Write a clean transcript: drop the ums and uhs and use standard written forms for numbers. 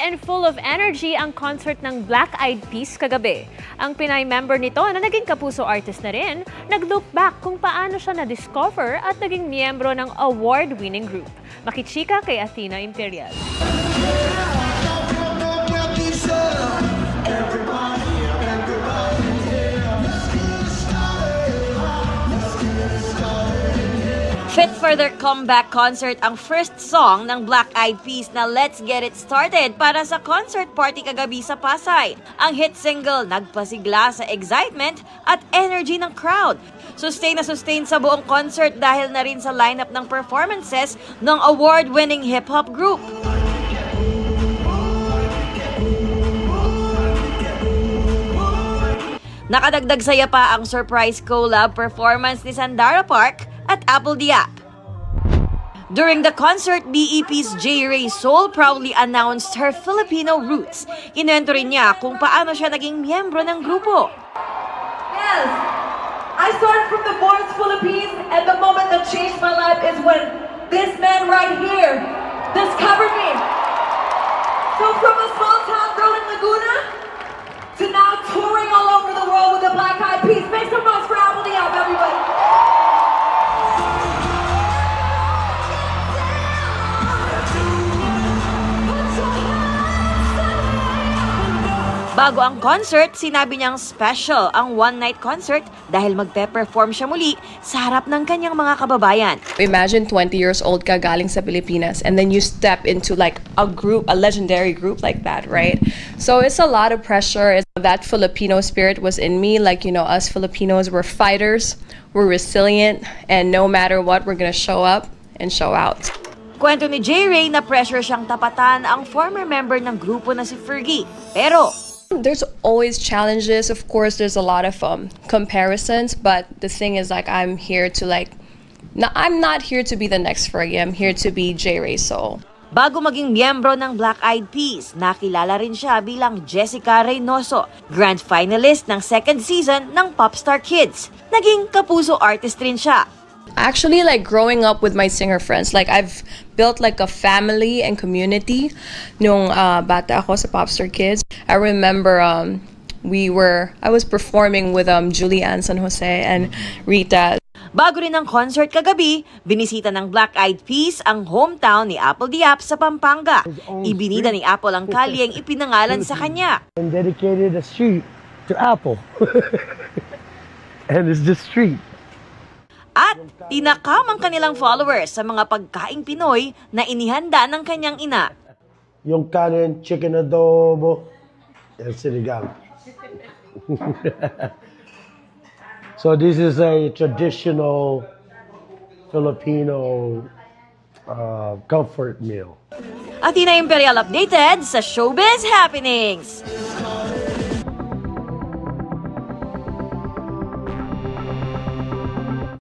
and full of energy ang concert ng Black Eyed Peas kagabi. Ang Pinay member nito na naging kapuso artist na rin, nag-look back kung paano siya na-discover at naging miyembro ng award-winning group. Makichika kay Athena Imperial. Fit for their comeback concert ang first song ng Black Eyed Peas na Let's Get It Started para sa concert party kagabi sa Pasay. Ang hit single nagpasigla sa excitement at energy ng crowd. Sustain na sustain sa buong concert dahil na rin sa lineup ng performances ng award-winning hip-hop group. Nakadagdag saya pa ang surprise collab performance ni Sandara Park at Apple Diap. During the concert, BEP's J. Ray Soul proudly announced her Filipino roots. Kinuwento rin niya kung paano siya naging miyembro ng grupo. Yes, I started from the Boys Philippines, and the moment that changed my life is when this man right here discovered me. So from a small town girl in Laguna to now touring all over the world with the Black Eyed Peas. Make some noise for Apple Diap, everybody. Bago ang concert, sinabi niyang special ang one-night concert dahil magpe-perform siya muli sa harap ng kanyang mga kababayan. Imagine 20 years old ka galing sa Pilipinas and then you step into like a group, a legendary group like that, right? So it's a lot of pressure. That Filipino spirit was in me. Like, you know, us Filipinos, we're fighters, we're resilient, and no matter what, we're gonna show up and show out. Kwento ni J. Ray na pressure siyang tapatan ang former member ng grupo na si Fergie. Pero there's always challenges. Of course, there's a lot of comparisons, but the thing is, like, I'm here to I'm not here to be the next Fergie. I'm here to be J. Ray Soul. Bago maging miyembro ng Black Eyed Peas, nakilala rin siya bilang Jessica Reynoso, grand finalist ng second season ng Popstar Kids. Naging kapuso artist rin siya. Actually, like, growing up with my singer friends, like, I've built like a family and community nung bata ako sa Popstar Kids. I remember I was performing with Julianne San Jose and Rita. Bago rin ang concert kagabi, binisita ng Black Eyed Peas ang hometown ni Apple Diap sa Pampanga. Ibinida ni Apple ang kalyeng ipinangalan sa kanya. And dedicated a street to Apple. And it's just street. At tinakam ang kanilang followers sa mga pagkaing Pinoy na inihanda ng kanyang ina. Yung kanin, chicken adobo, and sinigang. So this is a traditional Filipino comfort meal. Athena Imperial updated sa Showbiz Happenings.